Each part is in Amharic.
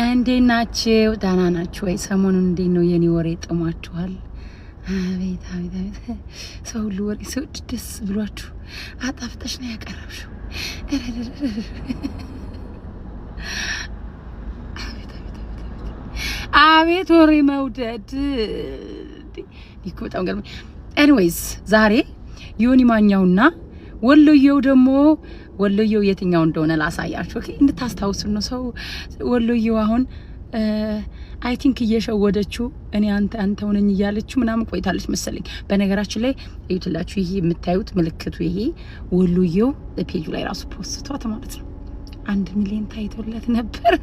እንዴት ናችሁ? ደህና ናችሁ ወይ? ሰሞኑን እንዴት ነው የኔ ወሬ ጥሟችኋል? አቤት አቤት አቤት ሰው ሁሉ ወሬ ሰው ደስ ብሏችሁ አጣፍጠሽ ነው ያቀረብሽው። አቤት ወሬ መውደድ ዲኮ በጣም ገርም። ኤኒዌይስ ዛሬ ዮኒ ማኛውና ወሎየው ደግሞ ወሎየው የትኛው እንደሆነ ላሳያችሁ። ኦኬ እንድታስታውሱ ነው። ሰው ወሎየው አሁን አይ ቲንክ እየሸወደችው እኔ አንተ ሆነኝ እያለችው ምናምን ቆይታለች መሰለኝ። በነገራችን ላይ እዩትላችሁ፣ ይሄ የምታዩት ምልክቱ ይሄ ወሎየው ፔጁ ላይ ራሱ ፖስቷት ማለት ነው። 1 ሚሊዮን ታይቶለት ነበር።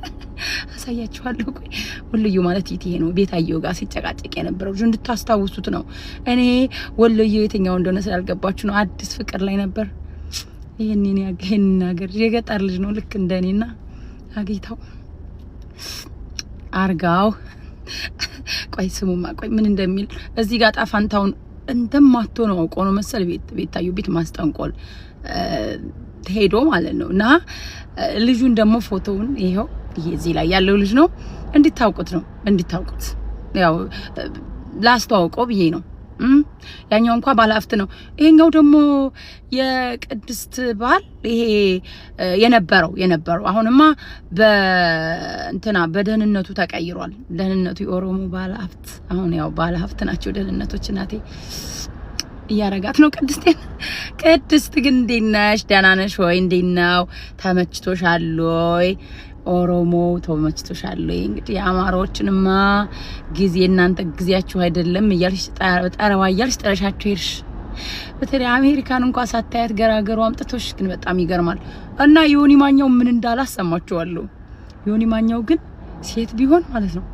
አሳያችኋለሁ። ቆይ ወሎየው ማለት ይሄ ነው። ቤታየው ጋር ሲጨቃጨቅ የነበረው ልጅ እንድታስታውሱት ነው። እኔ ወሎየው የትኛው እንደሆነ ስላልገባችሁ ነው። አዲስ ፍቅር ላይ ነበር። ይሄንን ነገር የገጠር ልጅ ነው ልክ እንደኔና አግኝታው አርጋው። ቆይ ስሙማ ቆይ ምን እንደሚል እዚህ ጋር ጣፋንታውን እንደማትቶ ነው አውቆ ነው መሰል ቤታዩ ቤት ማስጠንቆል ሄዶ ማለት ነው። እና ልጁን ደግሞ ፎቶውን ይሄው ይሄ እዚህ ላይ ያለው ልጅ ነው። እንድታውቁት ያው ላስተዋውቀው ብዬ ነው። ያኛው እንኳን ባለሀብት ነው። ይሄኛው ደግሞ የቅድስት ባል ይሄ የነበረው አሁንማ በደህንነቱ ተቀይሯል። ደህንነቱ የኦሮሞ ባለሀብት አሁን ያው ባለሀብት ናቸው ደህንነቶች። እናቴ እያረጋት ነው ቅድስት ግን እንዴት ነሽ? ደህና ነሽ ወይ? እንዴት ነው? ተመችቶሻል ወይ? ኦሮሞ ተመችቶሻል ወይ? እንግዲህ አማሮችንማ ጊዜ እናንተ ጊዜያችሁ አይደለም እያልሽ ጠረዋ እያልሽ ጠረሻችሁ ሄድሽ። በተለይ አሜሪካን እንኳን ሳታያት ገራገሩ አምጥቶሽ ግን በጣም ይገርማል። እና ዮኒ ማኛው ምን እንዳላሰማችኋለሁ። ዮኒ ማኛው ግን ሴት ቢሆን ማለት ነው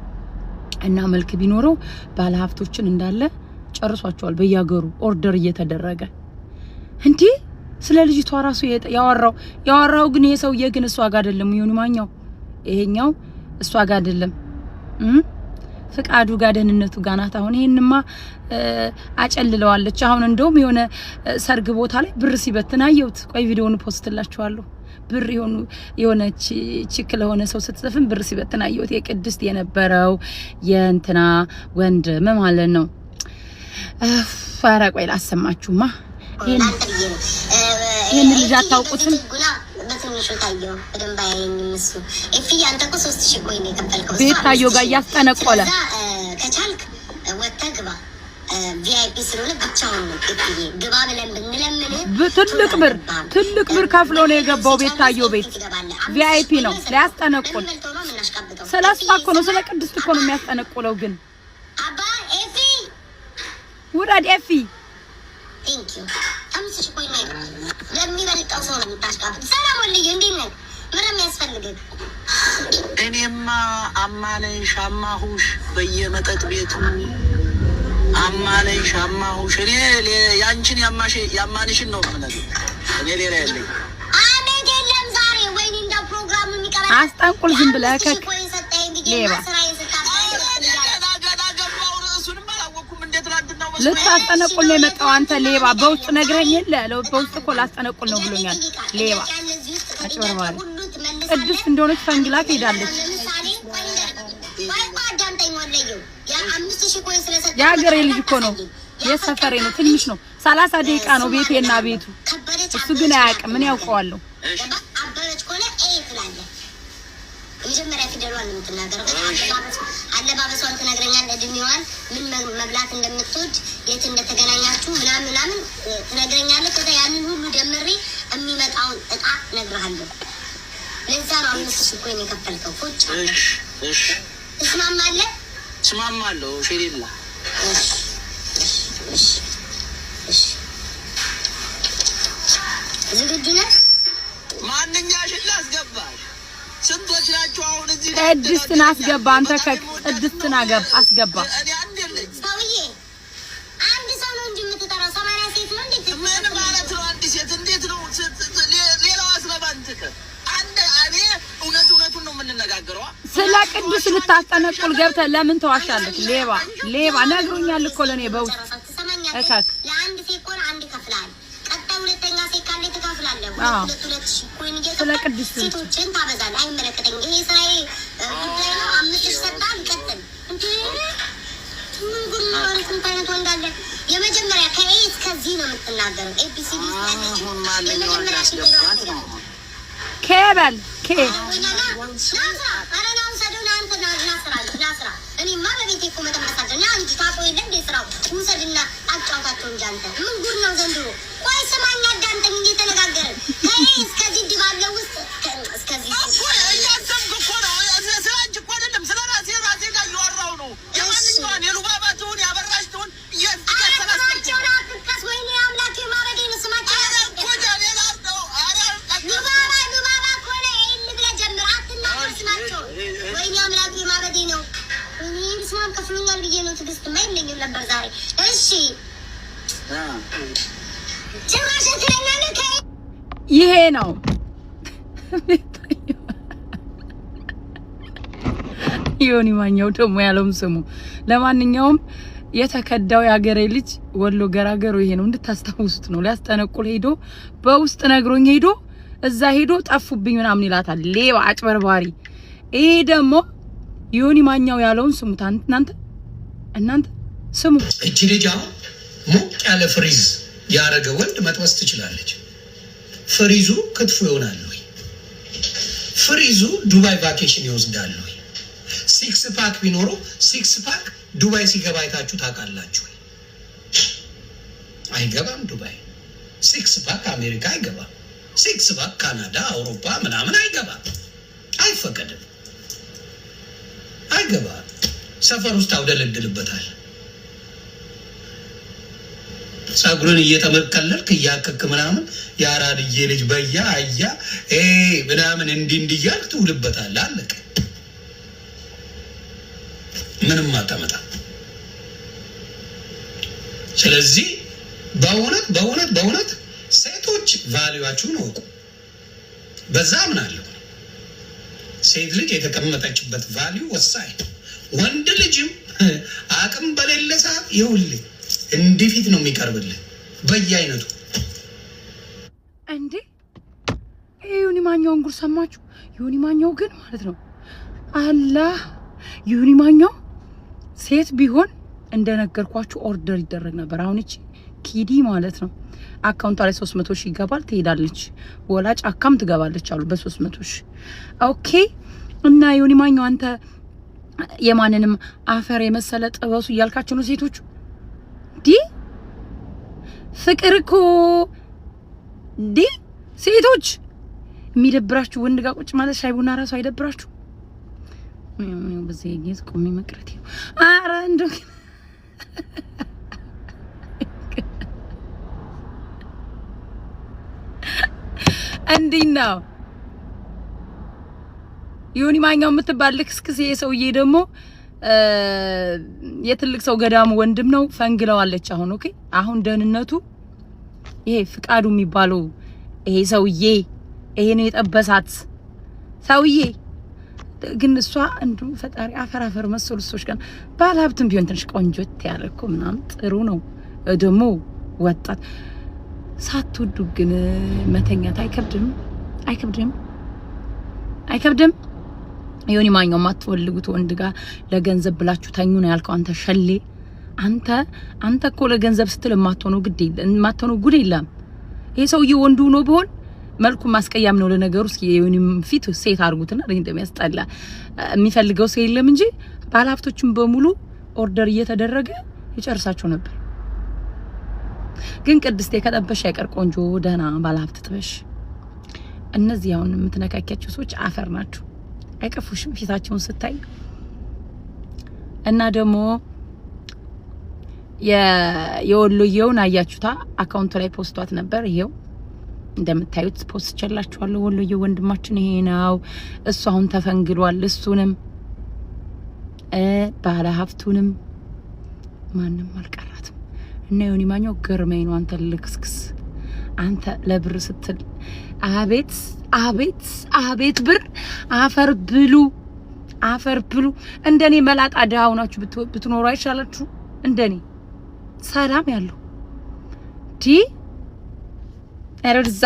እና መልክ ቢኖረው ባለሀብቶችን እንዳለ ጨርሷቸዋል። በያገሩ ኦርደር እየተደረገ እንዴ ስለ ልጅቷ ራሱ ያወራው ግን ይሄ ሰውዬ ግን እሷ ጋር አይደለም ዮኒ ማኛው፣ ይሄኛው እሷ ጋር አይደለም ፍቃዱ ጋር ደህንነቱ ጋር ናት። አሁን ይሄንማ አጨልለዋለች። አሁን እንደውም የሆነ ሰርግ ቦታ ላይ ብር ሲበትን አየሁት። ቆይ ቪዲዮውን ፖስትላችኋለሁ። ብር የሆነ ቺክ ለሆነ ሰው ስትዘፍን ብር ሲበትን አየሁት። የቅድስት የነበረው የእንትና ወንድም ማለት ነው። ፋራ ቆይ ላሰማችሁማ። ይሄን ልጅ አታውቁትም? በትንሹ ታየው በደንብ አያየኝም እሱ። እፊ አንተ እኮ 3000 ኮይን የከፈልከው ቤታዮ ጋር ያስጠነቆለ ከቻልክ ወጥተህ ግባ። ቪአይፒ ስለሆነ ብቻውን ነው። እፊ ግባ ብለን ብንለምን ትልቅ ብር ከፍሎ ነው የገባው። ቤታዮ ቤት ቪአይፒ ነው ሊያስጠነቆል። ስለሷ እኮ ነው ስለ ቅድስት እኮ ነው የሚያስጠነቆለው። ግን አባ ኤፊ ውረድ ኤፊ ቴንክ ዩ አምስት ቆይ ነው ለሚበልጠው ሰው ነው የምታስቃፍጥ። ሰላም ወልዬ እንዴት ነህ? ምንም ያስፈልግህ? እኔማ አማነሽ አማሁሽ በየመጠጥ ቤቱ አማነሽ አማሁሽ። እኔ ያንቺን ያማንሽን ነው ማለት እኔ ሌላ ያለኝ አቤት የለም። ዛሬ ወይኔ እንደ ፕሮግራሙ የሚቀርብ አስጠንቁል ዝም ብለህ ከክ ሌባ ልታስጠነቁል ነው የመጣው አንተ ሌባ። በውስጥ ነግረኝ የለ በውስጥ እኮ ላስጠነቁል ነው ብሎኛል። ሌባ አጭበርባሪ። ቅድስት እንደሆነች ፈንግላ ትሄዳለች። የሀገሬ ልጅ እኮ ነው፣ የሰፈሬ ነው፣ ትንሽ ነው። 30 ደቂቃ ነው ቤቴና ቤቱ። እሱ ግን አያውቅም። ምን ያውቀዋለሁ? የመጀመሪያ ፊደሏን ነው የምትናገረው። አለባበሷን ትነግረኛለህ፣ እድሜዋን፣ ምን መብላት እንደምትወድ፣ የት እንደተገናኛችሁ ምናምን ትነግረኛለህ። ከዛ ያንን ሁሉ ደምሬ የሚመጣውን እጣ እነግርሃለሁ። ለዛ ነው 5000 ኮይን የከፈልከው። ቁጭ እሺ ትስማማለህ? እስማማለሁ። ሼሪላ እሺ ዝግጁ ነህ? ማንኛሽን ላስገባሽ? ስንቶች ናቸው አሁን እዚህ? ቅድስትን አስገባ አንተ። ቅድስትን አስገባ። ሰውዬ አንድ ሰው ነው እንጂ የምትጠራው 80 ሴት ነው እንዴ? ምን ማለት ነው አንድ ሴት? እንዴት ነው ሌላው አስለባንትከ? አንድ እኔ እውነቱን ነው የምንነጋገረው። ስለ ቅዱስ ልታስጠነቁል ገብተህ ለምን ተዋሻለች? ሌባ ነግሮኛል እኮ ለኔ በውስጥ እካክ ለአንድ ሴት እኮ አንድ ከፍላል። ቀጣይ ሁለተኛ ሴት ካለ ትከፍላለህ። 2000 ኮይን ስለ ቅዱስ ሴቶችን ታበዛለህ። አይመለከተኝም። ይሄ ስራዬ ጉዳይ ነው። ስንት አይነት ወንድ አለ? የመጀመሪያ ከኤ እስከዚህ ነው የምትናገረው። ኤቢሲዲ ከበል እኔማ በቤቴ እኮ መተንበሳለሁ እና አንቺ ታቆ የለ እንደ ስራው ውሰድና አጫውታቸው እንጂ አንተ ምን ጉድ ነው ዘንድሮ? ቆይ ስማኝ አዳምጠኝ እየተነጋገርን ከኤ እስከዚህ ድባለ ውስጥ እስከዚህ እያሰብኩ እኮ ነው። ስለ አንቺ እኮ አይደለም ስለ ራሴ ጋር እያወራሁ ነው። የማንኛውን የሉባባ ትሁን ያበራሽ ትሁን ስማቸውን አትጥቀስ። ወይኔ አምላኬ ማረዴ ነው ስማቸው ሉባባ ከሆነ ይህን ብለህ ጀምር። አትናገር ስማቸው። ወይኔ አምላኬ ማረዴ ነው። ስማም ከፍሎኛል ብዬ ነው ትዕግስት የለኝም ነበር ዛሬ። እሺ ጭራሽ ትለኛለህ። ይሄ ነው ዮኒ ማኛው ደግሞ ያለውም ስሙ። ለማንኛውም የተከዳው ያገሬ ልጅ ወሎ ገራገሩ ይሄ ነው እንድታስታውሱት ነው። ሊያስጠነቁል ሄዶ በውስጥ ነግሮኝ ሄዶ እዛ ሄዶ ጠፉብኝ ምናምን ይላታል። ሌባ አጭበርባሪ። ይሄ ደግሞ ዮኒ ማኛው ያለውን ስሙት። እናንተ ስሙ። እቺ ልጅ ሞቅ ያለ ፍሪዝ ያረገ ወንድ መጥበስ ትችላለች። ፍሪዙ ክትፎ ይሆናል ወይ? ፍሪዙ ዱባይ ቫኬሽን ይወስዳል ወይ? ሲክስ ፓክ ቢኖረው ሲክስ ፓክ ዱባይ ሲገባ አይታችሁ ታውቃላችሁ? አይገባም። ዱባይ ሲክስ ፓክ አሜሪካ አይገባም። ሲክስ ፓክ ካናዳ፣ አውሮፓ ምናምን አይገባም። አይፈቀድም። አይገባም። ሰፈር ውስጥ አውደለድልበታል። ጸጉርን እየተመቀለልክ እያከክ ምናምን ያራድዬ ልጅ በያ አያ ምናምን እንዲያልክ ትውልበታል። አለቀ። ምንም አታመጣ። ስለዚህ በእውነት ሴቶች ቫልዩአችሁን እወቁ። በዛ ምን አለው? ሴት ልጅ የተቀመጠችበት ቫልዩ ወሳኝ። ወንድ ልጅም አቅም በሌለ ሰዓት ይኸውልህ እንዲህ ፊት ነው የሚቀርብልህ በየአይነቱ። እንዴ ዮኒ ማኛውን ጉር ሰማችሁ? ዮኒ ማኛው ግን ማለት ነው አላህ ዮኒ ማኛው ሴት ቢሆን እንደነገርኳችሁ ኦርደር ይደረግ ነበር። አሁን እቺ ኪዲ ማለት ነው አካውንቷ ላይ 300,000 ይገባል፣ ትሄዳለች። ወላጭ አካም ትገባለች አሉ በ300,000። ኦኬ። እና ዮኒ ማኛው አንተ የማንንም አፈር የመሰለ ጥበሱ እያልካችሁ ነው ሴቶቹ? ፍቅር እኮ ሴቶች የሚደብራችሁ ወንድ ጋር ቁጭ ማለት ሻይ ቡና ራሱ አይደብራችሁ? በዚህ ጊዜ ቆሜ መቅረት ነው። አረ እንደው እንዲህ ነው ዮኒ ማኛው የምትባል ልክስክስ የሰውዬ ደግሞ የትልቅ ሰው ገዳሙ ወንድም ነው። ፈንግለዋለች አሁን። ኦኬ አሁን ደህንነቱ ይሄ ፍቃዱ የሚባለው ይሄ ሰውዬ ይሄ ነው የጠበሳት ሰውዬ። ግን እሷ እንዱ ፈጣሪ አፈራፈር መሰሉ ሰዎች ጋር ባለሀብትም ቢሆን ትንሽ ቆንጆት ያለ እኮ ምናምን ጥሩ ነው። ደግሞ ወጣት ሳትወዱ ግን መተኛት አይከብድም? ዮኒ ማኛው ማትፈልጉት ወንድ ጋር ለገንዘብ ብላችሁ ተኙ ነው ያልከው አንተ ሸሌ። አንተ እኮ ለገንዘብ ስትል የማትሆነው ጉድ የለም። ይሄ ሰውዬ ወንዱ ነው ቢሆን መልኩ ማስቀያም ነው ለነገሩ። እስኪ የዮኒም ፊት ሴት አርጉትና እንደሚያስጠላ የሚፈልገው ሰው የለም እንጂ ባለሀብቶችን በሙሉ ኦርደር እየተደረገ ይጨርሳቸው ነበር። ግን ቅድስቴ ከጠበሽ አይቀር ቆንጆ ደህና ባለሀብት ጥበሽ። እነዚህ አሁን የምትነካኪያቸው ሰዎች አፈር ናቸው። አይቀፉሽም ፊታቸውን ስታይ። እና ደግሞ የወሎየውን አያችሁታ አካውንቱ ላይ ፖስቷት ነበር። ይሄው እንደምታዩት ፖስት ቸላችኋለሁ። ወሎየው ወንድማችን ይሄ ነው። እሱ አሁን ተፈንግሏል። እሱንም ባለ ሀብቱንም ማንም አልቀራትም። እና ዮኒ ማኛው ገርመኝ ነው። አንተ ልክስክስ አንተ ለብር ስትል አቤት ብር አፈር ብሉ። እንደኔ መላጣ ደሃው ናችሁ ብትኖሩ አይሻላችሁ? እንደኔ ሰላም ያለው ዲ አረዛ